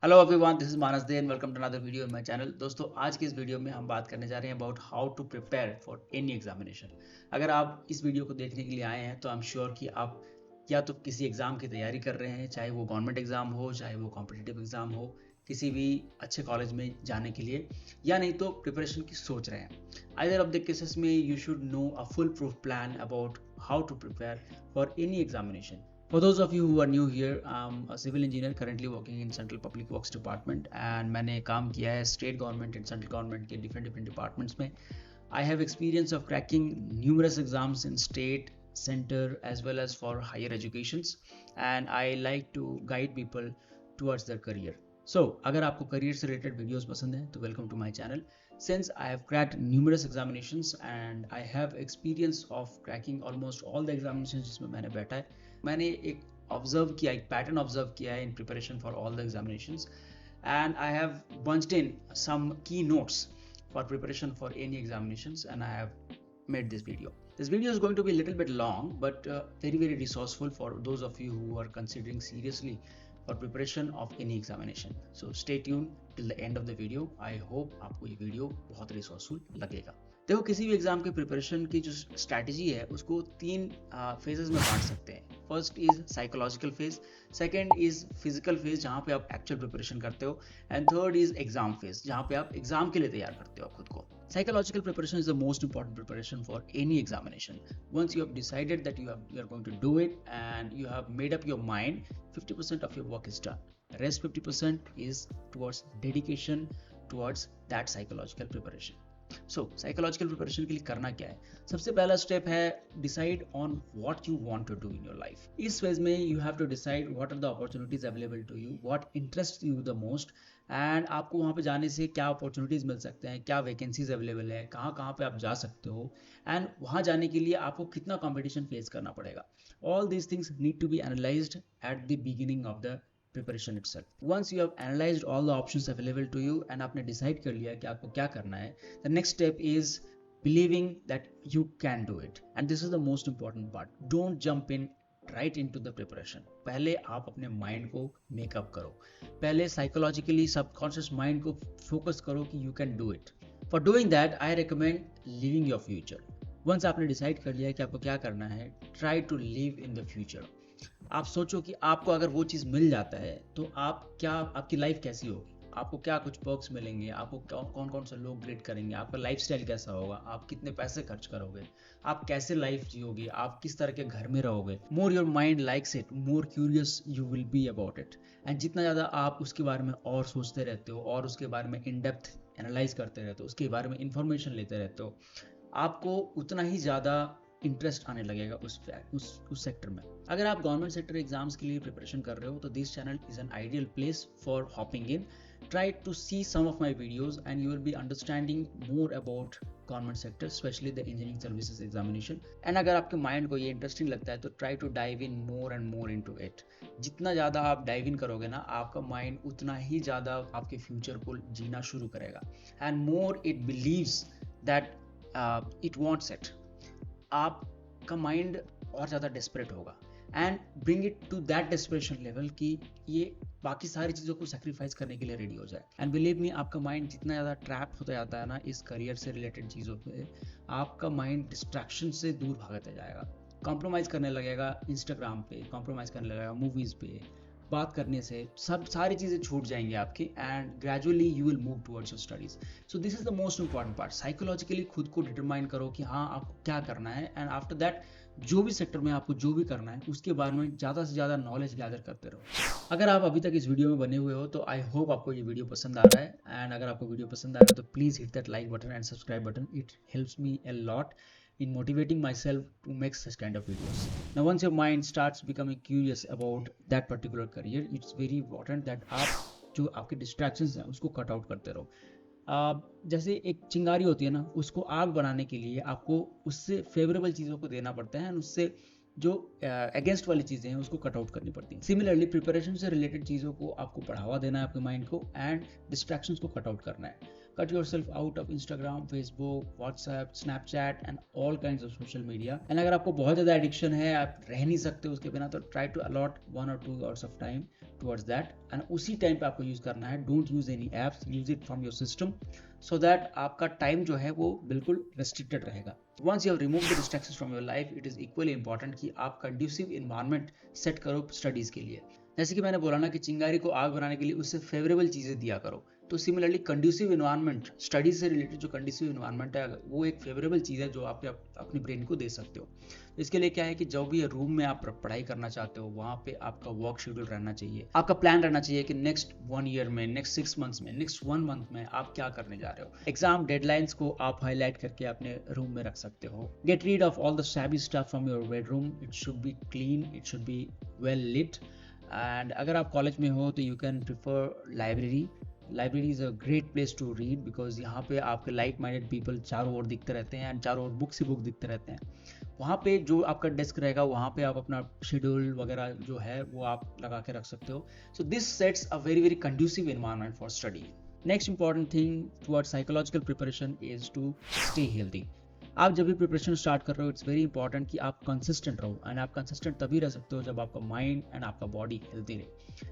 Hello everyone, this is Manas Dey and welcome to another video in my channel. दोस्तों, आज के इस वीडियो में हम बात करने जा रहे हैं about how to prepare for any examination. अगर आप इस वीडियो को देखने के लिए आए हैं तो आई एम श्योर कि आप या तो किसी एग्जाम की तैयारी कर रहे हैं, चाहे वो गवर्नमेंट एग्जाम हो, चाहे वो कॉम्पिटिटिव एग्जाम हो, किसी भी अच्छे कॉलेज में जाने के लिए, या नहीं तो प्रिपरेशन की सोच रहे हैं। आइदर ऑफ द केसेस में you should know a full proof plan about how to prepare for any examination. For those of you who are new here, I'm a civil engineer currently working in Central Public Works Department and मैंने काम किया है state government and central government के different departments में। I have experience of cracking numerous exams in state, center as well as for higher educations, and I like to guide people towards their career. So अगर आपको career से related videos पसंद है तो welcome to my channel. Since I have cracked numerous examinations and I have experience of cracking almost all the examinations जिसमें मैंने बैठा है, मैंने एक ऑब्जर्व किया, एक पैटर्न ऑब्जर्व किया है in preparation for all the examinations, and I have bunched in some key notes for preparation for any examinations, and I have made this video. This video is going to be a little bit long, but very resourceful for those of you who are considering seriously for preparation of any examination. So stay tuned till the end of the video. I hope आपको ये video बहुत resourceful लगेगा। देखो, किसी भी exam के preparation की जो स्ट्रैटेजी है उसको तीन फेजेस में बांट सकते हैं। First is psychological phase, second is physical phase जहाँ पे आप एक्चुअल प्रिपरेशन करते हो, and third is exam phase जहाँ पे आप एग्जाम के लिए तैयार करते हो खुद को। Psychological preparation is the most important preparation for any examination. Once you have decided that you are going to do it and you have made up your mind, 50% of your work is done. The rest 50% is towards dedication towards that psychological preparation. So psychological preparation के लिए करना क्या है? सबसे पहला step है decide on what you want to do in your life. इस phase में you have to decide what are the opportunities available to you, what interest you the most, and आपको वहाँ पे जाने से क्या अपॉर्चुनिटीज मिल सकते हैं, क्या वैकेंसीज अवेलेबल है, कहाँ कहाँ पे आप जा सकते हो, एंड वहाँ जाने के लिए आपको कितना कॉम्पिटिशन फेस करना पड़ेगा। All these things need to be analysed at the beginning of the preparation itself. Once you have analyzed all the options available to you and आपने decide कर लिया कि आपको क्या करना है, the next step is believing that you can do it. And this is the most important part. Don't jump in right into the preparation. पहले आप अपने mind को make up करो, पहले psychologically subconscious mind को focus करो कि you can do it. For doing that, I recommend living your future. Once आपने decide कर लिया कि आपको क्या करना है, try to live in the future. आप सोचो कि आपको अगर वो चीज़ मिल जाता है तो आपकी लाइफ कैसी होगी, आपको क्या कुछ पर्क्स मिलेंगे, आपको कौन कौन से लोग ग्रेट करेंगे, आपका लाइफस्टाइल कैसा होगा, आप कितने पैसे खर्च करोगे, आप कैसे लाइफ जियोगे, आप किस तरह के घर में रहोगे। मोर your mind likes it, more curious you will be about it, and जितना ज़्यादा आप उसके बारे में और सोचते रहते हो और उसके बारे में इन डेप्थ एनालाइज करते रहते हो, उसके बारे में इंफॉर्मेशन लेते रहते हो, आपको उतना ही ज़्यादा इंटरेस्ट आने लगेगा उस सेक्टर में। अगर आप गवर्नमेंट सेक्टर एग्जाम्स के लिए प्रिपरेशन कर रहे हो तो this channel is an ideal place for hopping in. Try to see some of my videos and you will be understanding more about government sector, specially the engineering services examination. And अगर आपके mind को ये interesting लगता है तो try to dive in more and more into it. जितना ज़्यादा आप डाइव इन करोगे ना, आपका माइंड उतना ही ज़्यादा आपके फ्यूचर को जीना शुरू करेगा, and more it believes that it wants it. आपका माइंड और ज़्यादा डेस्परेट होगा, and bring it to that desperation level कि ये बाकी सारी चीज़ों को सेक्रीफाइस करने के लिए रेडी हो जाए। एंड बिलीव मी, आपका माइंड जितना ज़्यादा ट्रैप होता जाता है ना इस करियर से रिलेटेड चीज़ों पे, आपका माइंड डिस्ट्रैक्शन से दूर भागता जाएगा, कॉम्प्रोमाइज़ करने लगेगा इंस्टाग्राम पे, कॉम्प्रोमाइज़ करने लगेगा मूवीज़ पे, बात करने से सब सारी चीज़ें छूट जाएंगी आपकी, and gradually you will move towards your studies. So this is the most important part. Psychologically खुद को डिटरमाइन करो कि हाँ आपको क्या करना है, एंड आफ्टर दैट जो भी सेक्टर में आपको जो भी करना है उसके बारे में ज़्यादा से ज़्यादा नॉलेज गैदर करते रहो। अगर आप अभी तक इस वीडियो में बने हुए हो तो आई होप आपको ये वीडियो पसंद आ रहा है, एंड अगर आपको वीडियो पसंद आ रहा है तो please hit that like button and subscribe button. It helps me a lot in motivating myself to make such kind of videos. Now once your mind starts becoming curious about that particular career, it's very important that आप जो आपके distractions हैं उसको cut out करते रहो। जैसे एक चिंगारी होती है ना, उसको आग बनाने के लिए आपको उससे फेवरेबल चीज़ों को देना पड़ता है, एंड उससे जो अगेंस्ट वाली चीज़ें हैं उसको कट आउट करनी पड़ती हैं। सिमिलरली प्रिपरेशन से रिलेटेड चीज़ों को आपको बढ़ावा देना है आपके माइंड को, एंड डिस्ट्रैक्शंस को कट आउट करना है। Cut yourself out of Instagram, Facebook, WhatsApp, Snapchat and all kinds of social media. And अगर आपको बहुत ज़्यादा एडिक्शन है, आप रह नहीं सकते उसके बिना, तो try to allot 1 or 2 hours of time towards that. And उसी टाइम पे आपको यूज़ करना है. Don't use any apps, use it from your system so that आपका टाइम जो है वो बिल्कुल restricted रहेगा. Once you have removed the distractions from your life, it is equally important कि आप conducive environment set करो studies के लिए. जैसे कि मैंने बोला ना कि चिंगारी को आग बनाने के लिए उससे फेवरेबल चीज़ें दिया करो, तो सिमिलरली कंड्यूसिव इन्वायरमेंट, स्टडीज से रिलेटेड जो कंड्यूसिव इन्वायरमेंट है वो एक फेवरेबल चीज़ है जो आप अपने ब्रेन को दे सकते हो. इसके लिए क्या है कि जो भी रूम में आप पढ़ाई करना चाहते हो वहाँ पे आपका वर्क शेड्यूल रहना चाहिए, आपका प्लान रहना चाहिए कि नेक्स्ट 1 ईयर में, नेक्स्ट 6 मंथ्स में, नेक्स्ट 1 मंथ में आप क्या करने जा रहे हो. एग्जाम डेडलाइंस को आप हाईलाइट करके अपने रूम में रख सकते हो. Get rid of all the shabby stuff from your bedroom. It should be clean, it should be well lit. And अगर आप कॉलेज में हो तो you can prefer library. Library is a great place to read because यहाँ पे आपके like minded people चारों ओर दिखते रहते हैं एंड चारों ओर बुक से बुक दिखते रहते हैं. वहाँ पे जो आपका डेस्क रहेगा वहाँ पे आप अपना शेड्यूल वगैरह जो है वो आप लगा के रख सकते हो. So this sets a very very conducive environment for study. Next important thing towards psychological preparation is to stay healthy. आप जब भी प्रिपरेशन स्टार्ट कर रहे हो इट्स वेरी इंपॉर्टेंट कि आप कंसिस्टेंट रहो. एंड आप कंसिस्टेंट तभी रह सकते हो जब आपका माइंड एंड आपका बॉडी हेल्दी रहे.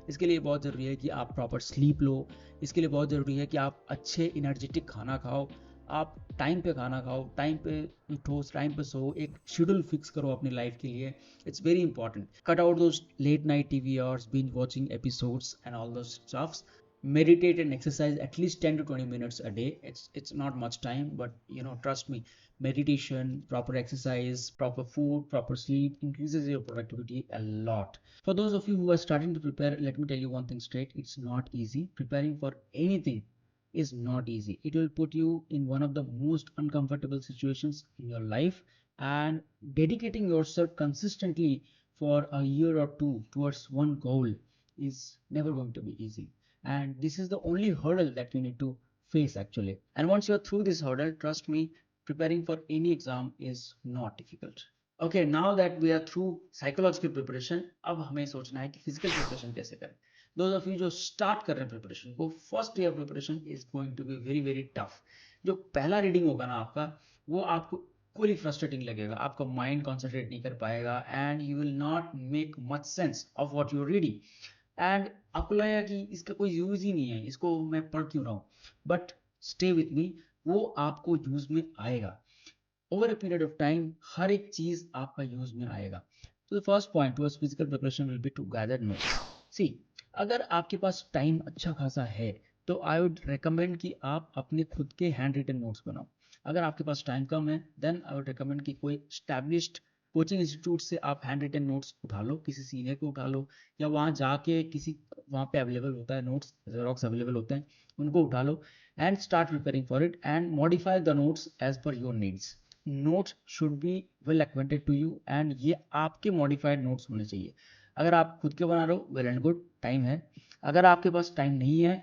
इसके लिए बहुत ज़रूरी है कि आप प्रॉपर स्लीप लो. इसके लिए बहुत ज़रूरी है कि आप अच्छे एनर्जेटिक खाना खाओ, आप टाइम पे खाना खाओ, टाइम पे उठो, टाइम पे सो, एक शेड्यूल फिक्स करो अपनी लाइफ के लिए. It's very important. Cut out those late night TV hours, binge watching episodes and all those stuffs. Meditate and exercise at least 10 to 20 minutes a day. It's not much time, but trust me, meditation, proper exercise, proper food, proper sleep increases your productivity a lot. For those of you who are starting to prepare, let me tell you one thing straight: it's not easy. Preparing for anything is not easy. It will put you in one of the most uncomfortable situations in your life, and dedicating yourself consistently for a year or two towards one goal is never going to be easy. And this is the only hurdle that you need to face actually. And once you're through this hurdle, trust me, preparing for any exam is not difficult. Okay, now that we are through psychological preparation, अब हमें सोचना है कि physical preparation कैसे करें. Those of you जो start कर रहे हैं preparation को, first year preparation is going to be very very tough. जो पहला reading होगा ना आपका, वो आपको इक्वली frustrating लगेगा. आपका mind concentrate नहीं कर पाएगा and you will not make much sense of what you're reading. And आपको लगेगा कि इसका कोई यूज ही नहीं है, इसको मैं पढ़ क्यों रहा हूँ. बट स्टे विथ मी, वो आपको यूज में आएगा. Over a period of time हर एक चीज आपका यूज में आएगा. तो the first point towards physical preparation will be to gather notes. See, अगर आपके पास टाइम अच्छा खासा है तो आई वुड रिकमेंड कि आप अपने खुद के हैंड रिटन नोट्स बनाओ. अगर आपके पास टाइम कम है देन आई वुड रिकमेंड कि कोई एस्टैब्लिश्ड कोचिंग इंस्टीट्यूट से आप हैंड रिटन नोट्स उठा लो, किसी सीनियर को उठा लो, या वहाँ जाके किसी, वहाँ पे अवेलेबल होता है नोट्स, जेरोक्स अवेलेबल होते हैं, उनको उठा लो and start preparing for it and modify the notes as per your needs. Notes should be well acquainted to you and ये आपके मॉडिफाइड नोट्स होने चाहिए. अगर आप खुद के बना रहे हो, वेल एंड गुड, टाइम है. अगर आपके पास टाइम नहीं है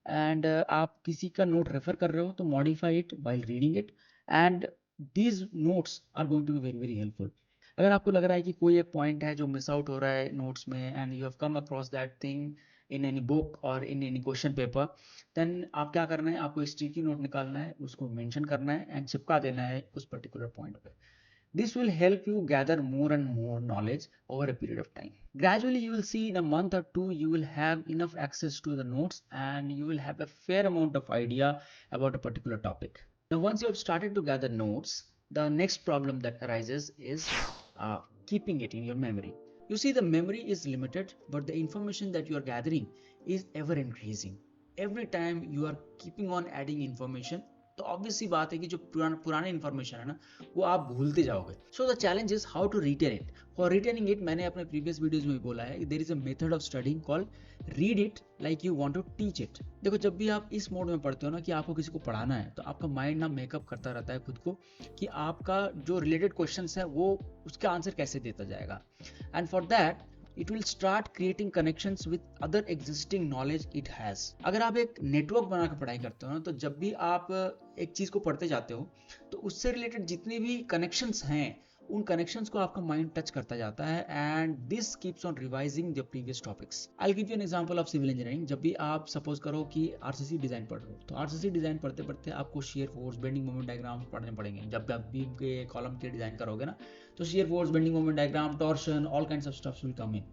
एंड आप किसी का नोट रेफर कर रहे हो तो modify it while reading it and these notes are going to be very very helpful. अगर आपको लग रहा है कि कोई एक पॉइंट है जो मिस आउट हो रहा है नोट्स में and you have come across that thing in any book और in any question paper, then आप क्या करना है, आपको स्टिकी नोट निकालना है, उसको मेंशन करना है एंड चिपका देना है उस पर्टिकुलर पॉइंट पे. This will help you gather more and more knowledge over a period of time. Gradually, you will see in a month or two, you will have enough access to the notes and you will have a fair amount of idea about a particular topic. Now, once you have started to gather notes, the next problem that arises is keeping it in your memory. You see, the memory is limited, but the information that you are gathering is ever increasing. Every time you are keeping on adding information, तो obvious सी बात है कि जो पुराने information है ना वो आप भूलते जाओगे. So the challenge is how to retain it. For retaining it, मैंने अपने प्रीवियस वीडियोस में भी बोला है कि there is a method of studying called read it like you want to teach it. देखो, जब भी आप इस मोड में पढ़ते हो ना कि आपको किसी को पढ़ाना है, तो आपका माइंड ना मेकअप करता रहता है खुद को कि आपका जो रिलेटेड क्वेश्चंस है वो उसका आंसर कैसे देता जाएगा. And for that it will start creating connections with other existing knowledge it has. अगर आप एक नेटवर्क बना के पढ़ाई करते हो ना, तो जब भी आप एक चीज को पढ़ते जाते हो तो उससे रिलेटेड जितने भी कनेक्शंस हैं उन कनेक्शंस को आपका माइंड टच करता जाता है and this keeps on revising the previous topics. I give you an example of civil engineering. जब भी आप सपोज करो कि आरसीसी डिजाइन पढ़ रहे हो, तो आरसीसी डिजाइन पढ़ते पढ़ते आपको share force, bending moment diagram पढ़ने पड़ेंगे। जब आप बीम के कॉलम के डिजाइन करोगे ना, तो shear force, bending moment diagram, torsion, all kinds of stuffs will come in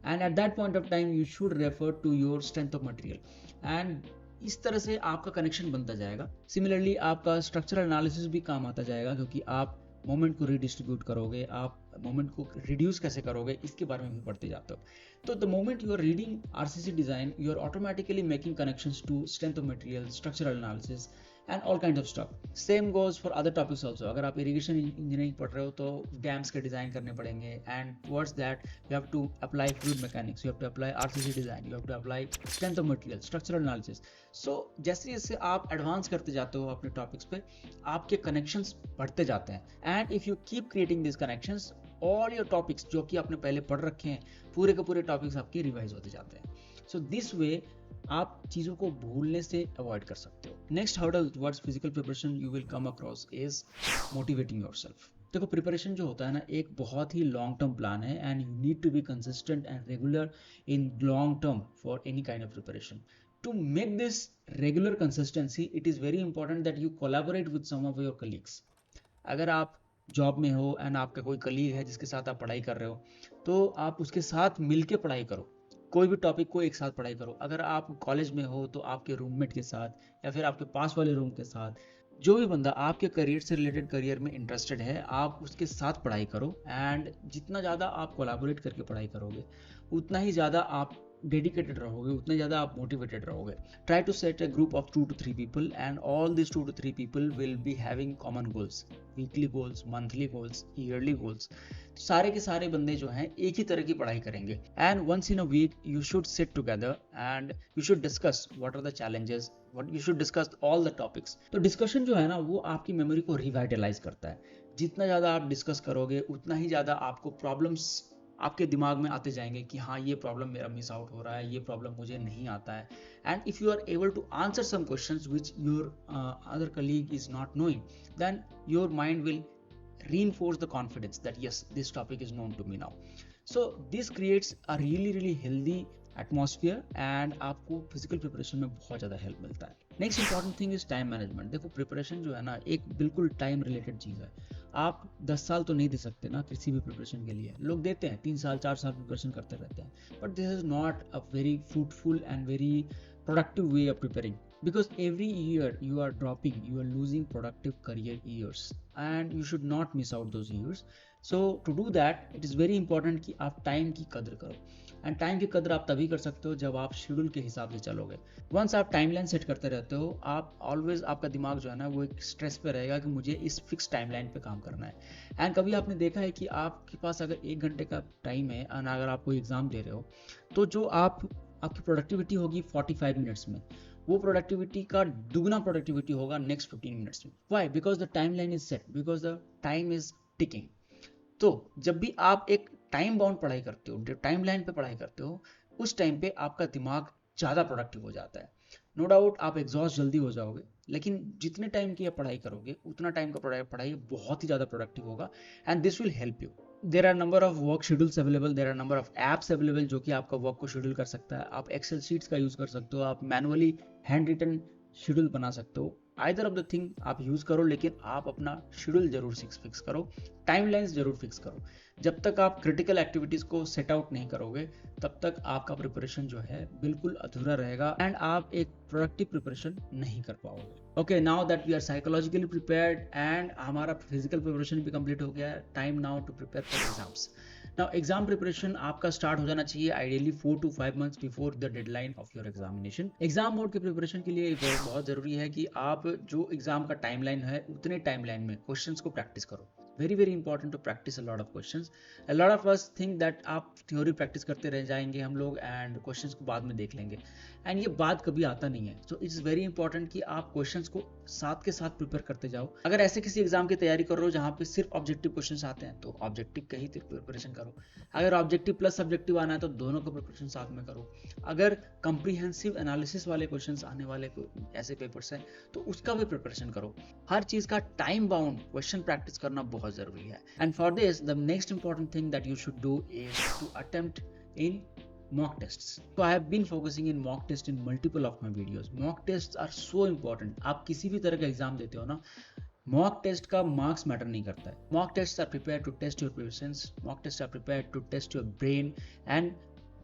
and at that point of time you should refer to your strength of material and इस तरह से आपका connection बनता जाएगा। सिमिलरली आपका स्ट्रक्चरल एनालिसिस भी काम आता जाएगा, क्योंकि आप मोमेंट को रिडिस्ट्रीब्यूट करोगे, आप मोमेंट को रिड्यूस कैसे करोगे, इसके बारे में भी पढ़ते जाते हो। तो the moment you are reading RCC design, you are automatically making connections to strength of material, structural analysis and all kind of stuff. Same goes for other topics also. अगर आप इरिगेशन इंजीनियरिंग पढ़ रहे हो तो dams के design करने पड़ेंगे and towards that you have to apply fluid mechanics, you have to apply RCC design, you have to apply strength of material, structural analysis. So जैसे जैसे आप एडवांस करते जाते हो अपने टॉपिक्स पे, आपके कनेक्शंस बढ़ते जाते हैं and if you keep creating this connections, all your topics जो कि आपने पहले पढ़ रखे हैं, पूरे के पूरे टॉपिक्स आपके रिवाइज होते जाते हैं। सो दिस वे आप चीज़ों को भूलने से अवॉइड कर सकते हो। Next hurdle towards physical preparation you will come across is motivating yourself. देखो, प्रिपरेशन जो होता है ना, एक बहुत ही लॉन्ग टर्म प्लान है and you need to be consistent and regular in long term for any kind of preparation. To make this regular consistency, it is very important that you collaborate with some of your colleagues. अगर आप job में हो and आपका कोई colleague है जिसके साथ आप पढ़ाई कर रहे हो, तो आप उसके साथ मिलके पढ़ाई करो। कोई भी टॉपिक को एक साथ पढ़ाई करो। अगर आप कॉलेज में हो तो आपके रूममेट के साथ या फिर आपके पास वाले रूम के साथ, जो भी बंदा आपके करियर से रिलेटेड करियर में इंटरेस्टेड है, आप उसके साथ पढ़ाई करो एंड जितना ज़्यादा आप कोलैबोरेट करके पढ़ाई करोगे, उतना ही ज़्यादा आप डेडिकेटेड रहोगे, उतना ज़्यादा आप मोटिवेटेड रहोगे। Try to set a group of 2 to 3 people and all these 2 to 3 people will be having common goals, weekly goals, monthly goals, yearly goals। सारे के सारे बंदे जो हैं एक ही तरह की पढ़ाई करेंगे and once in a week you should sit together and you should discuss what are the challenges, what you should discuss all the topics। तो डिस्कशन जो है ना, वो आपकी मेमोरी को रिवाइटलाइज करता है। जितना ज़्यादा आप डिस्कस करोगे, उतना ही ज़्यादा आपको प्रॉब्लम्स आपके दिमाग में आते जाएंगे कि हाँ, ये प्रॉब्लम मेरा मिस आउट हो रहा है, ये प्रॉब्लम मुझे नहीं आता है। And if you are able to answer some questions which your other colleague is not knowing, then your mind will reinforce the confidence that yes, this topic is known to me now। So this creates a really healthy atmosphere and आपको physical preparation में बहुत ज़्यादा help मिलता है। Next important thing is time management. देखो, preparation जो है ना, एक बिल्कुल टाइम रिलेटेड चीज़ है। आप 10 साल तो नहीं दे सकते ना किसी भी प्रिपरेशन के लिए। लोग देते हैं 3 साल 4 साल प्रिपरेशन करते रहते हैं, but this is not a very fruitful and very productive way of preparing, because every year you are dropping, you are losing productive career years and you should not miss out those years। So to do that, it is very important कि आप time की कदर करो and time की कदर आप तभी कर सकते हो जब आप शेड्यूल के हिसाब से चलोगे। वंस आप टाइमलाइन सेट करते रहते हो, आप ऑलवेज, आपका दिमाग जो है ना, वो एक स्ट्रेस पे रहेगा कि मुझे इस फिक्स टाइमलाइन पे काम करना है। एंड कभी आपने देखा है कि आपके पास अगर 1 घंटे का टाइम है और अगर आप कोई एग्जाम दे रहे हो, तो जो आपकी प्रोडक्टिविटी होगी 45 मिनट्स में, वो प्रोडक्टिविटी का दुगना प्रोडक्टिविटी होगा नेक्स्ट 15 मिनट्स में। Why? Because the time line is set, because the time is ticking. तो जब भी आप एक टाइम बाउंड पढ़ाई करते हो, टाइम लाइन पे पढ़ाई करते हो, उस टाइम पे आपका दिमाग ज़्यादा प्रोडक्टिव हो जाता है। नो डाउट आप एग्जॉस्ट जल्दी हो जाओगे, लेकिन जितने टाइम की आप पढ़ाई करोगे, उतना टाइम का पढ़ाई बहुत ही ज़्यादा प्रोडक्टिव होगा and this will help you. There are number of work schedules available, there are number of apps available जो कि आपका वर्क को शेड्यूल कर सकता है। आप एक्सेल शीट्स का यूज़ कर सकते हो, आप मैनुअली हैंड रिटन शेड्यूल बना सकते हो। आइदर ऑफ द थिंग आप यूज़ करो, लेकिन आप अपना शेड्यूल जरूर फिक्स करो, टाइमलाइंस जरूर फिक्स करो। जब तक आप क्रिटिकल एक्टिविटीज़ को सेट आउट नहीं करोगे, तब तक आपका प्रिपरेशन जो है बिल्कुल अधूरा रहेगा एंड आप एक प्रोडक्टिव प्रिपरेशन नहीं कर पाओगे। Okay, now that we are psychologically prepared and हमारा फिजिकल प्रिपरेशन भी कंप्लीट हो गया है, time now to prepare for exams. Now exam preparation आपका स्टार्ट हो जाना चाहिए ideally 4 to 5 months before the deadline of your examination. Exam mode के प्रिपरेशन के लिए बहुत जरूरी है कि आप जो एग्जाम का टाइमलाइन है, उतने टाइमलाइन में क्वेश्चंस को प्रैक्टिस करो। Very important to practice a lot of questions. A lot of us think that आप थ्योरी प्रैक्टिस करते रह जाएंगे हम लोग एंड क्वेश्चंस को बाद में देख लेंगे, एंड ये बात कभी आता नहीं है। सो इट्स वेरी इंपॉर्टेंट कि आप क्वेश्चंस को साथ के साथ प्रिपेयर करते जाओ। अगर ऐसे किसी एग्जाम की तैयारी कर रहे हो जहाँ पे सिर्फ ऑब्जेक्टिव क्वेश्चंस आते हैं, तो ऑब्जेक्टिव का ही प्रिपरेशन करो। अगर ऑब्जेक्टिव प्लस सब्जेक्टिव आना है, तो दोनों का प्रिपरेशन साथ में करो। अगर कंप्रीहेंसिव एनालिसिस वाले क्वेश्चंस आने वाले ऐसे पेपर्स हैं, तो उसका भी प्रिपरेशन करो। हर चीज़ का टाइम बाउंड क्वेश्चन प्रैक्टिस करना बहुत बहुत ज़रूरी है। And for this the next important thing that you should do is to attempt in mock tests. So I have been focusing in mock test in multiple of my videos. Mock tests are so important. आप किसी भी तरह का exam देते हो ना, mock test का marks matter नहीं करता है. Mock test are prepare to test your preparations, mock test are prepare to test your brain and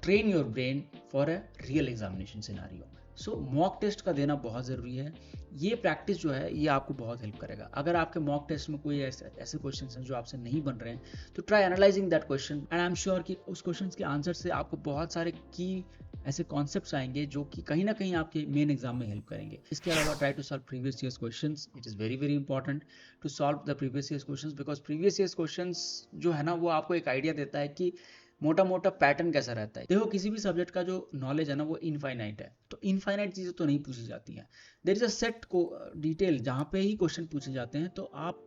train your brain for a real examination scenario. So mock test का देना बहुत ज़रूरी है. ये प्रैक्टिस जो है ये आपको बहुत हेल्प करेगा. अगर आपके मॉक टेस्ट में कोई ऐसे क्वेश्चन हैं जो आपसे नहीं बन रहे हैं, तो try analysing that question and I am sure कि उस क्वेश्चन के आंसर से आपको बहुत सारे की ऐसे कॉन्सेप्ट्स आएंगे जो कि कहीं ना कहीं आपके मेन एग्जाम में हेल्प करेंगे. इसके अलावा try to solve previous years questions. It is very very important to solve the previous years questions, because previous years questions जो है ना वो आपको एक आइडिया देता है कि मोटा मोटा पैटर्न कैसा रहता है. देखो किसी भी सब्जेक्ट का जो नॉलेज है ना वो इनफाइनाइट है, तो इनफाइनाइट चीज़ें तो नहीं पूछी जाती हैं. देयर इज अ सेट को डिटेल जहाँ पे ही क्वेश्चन पूछे जाते हैं. तो आप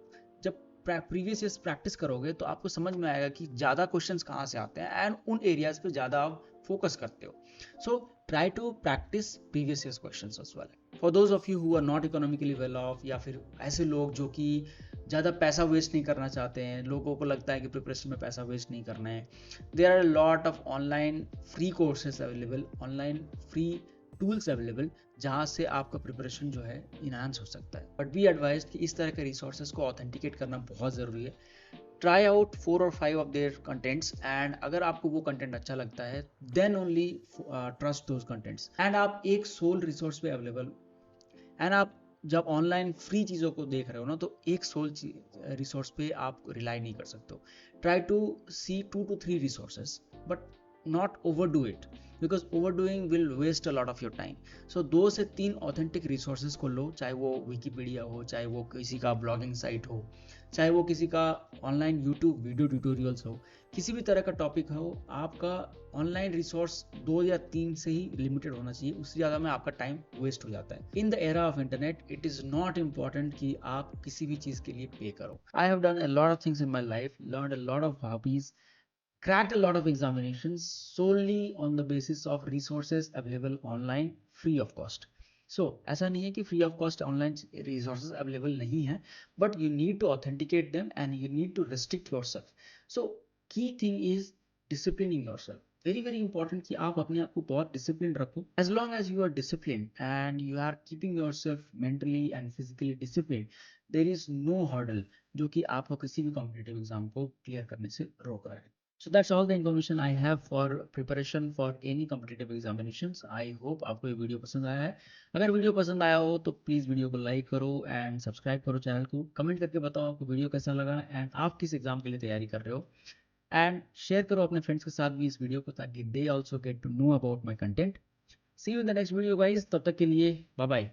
जब प्रीवियस ईयर्स प्रैक्टिस करोगे तो आपको समझ में आएगा कि ज़्यादा क्वेश्चंस कहाँ से आते हैं एंड उन एरियाज पे ज़्यादा आप फोकस करते हो. So try to practice previous years questions as well. For those of you who are not economically well off, या फिर ऐसे लोग जो कि ज़्यादा पैसा वेस्ट नहीं करना चाहते हैं, लोगों को लगता है कि प्रिपरेशन में पैसा वेस्ट नहीं करना है, there are lot of online free courses available, online free tools available, जहाँ से आपका प्रिपरेशन जो है इनहांस हो सकता है. बट बी एडवाइज्ड कि इस तरह के रिसोर्सेज को ऑथेंटिकेट करना बहुत ज़रूरी है. ट्राई आउट 4 और 5 ऑफ देयर कंटेंट्स एंड अगर आपको वो कंटेंट अच्छा लगता है then only trust those contents. And आप एक सोल रिसोर्स पे अवेलेबल, एंड आप जब ऑनलाइन फ्री चीज़ों को देख रहे हो ना तो एक सोल रिसोर्स पे आप रिलाई नहीं कर सकते हो. Try to see 2 to 3 resources but not overdo it, because overdoing will waste a lot of your time. So 2 से 3 ऑथेंटिक रिसोर्सेज को लो, चाहे वो विकीपीडिया हो, चाहे वो किसी का ब्लॉगिंग साइट हो, चाहे वो किसी का ऑनलाइन यूट्यूब वीडियो ट्यूटोरियल्स हो, किसी भी तरह का टॉपिक हो. आपका ऑनलाइन रिसोर्स 2 या 3 से ही लिमिटेड होना चाहिए, उससे ज़्यादा में आपका टाइम वेस्ट हो जाता है. In the era of internet it is not important कि आप किसी भी चीज़ के लिए पे करो. I have done a lot of things in my life, learn a lot of hobbies, cracked a lot of examinations solely on the basis of resources available online free of cost. So ऐसा नहीं है कि free of cost online resources available नहीं है, but you need to authenticate them and you need to restrict yourself. So key thing is disciplining yourself. Very very important कि आप अपने आप को बहुत disciplined रखो. As long as you are disciplined and you are keeping yourself mentally and physically disciplined, there is no hurdle जो कि आपको किसी भी competitive exam को clear करने से रोक रहा है. So that's all the information I have for preparation for any competitive examinations. I hope आपको ये वीडियो पसंद आया है. अगर वीडियो पसंद आया हो तो प्लीज़ वीडियो को लाइक करो एंड सब्सक्राइब करो चैनल को. कमेंट करके बताओ आपको वीडियो कैसा लगा एंड आप किस एग्जाम के लिए तैयारी कर रहे हो. एंड शेयर करो अपने फ्रेंड्स के साथ भी इस वीडियो को, ताकि they also get to know about my content. See you in the next video guys. तब तक के लिए बाय बाय.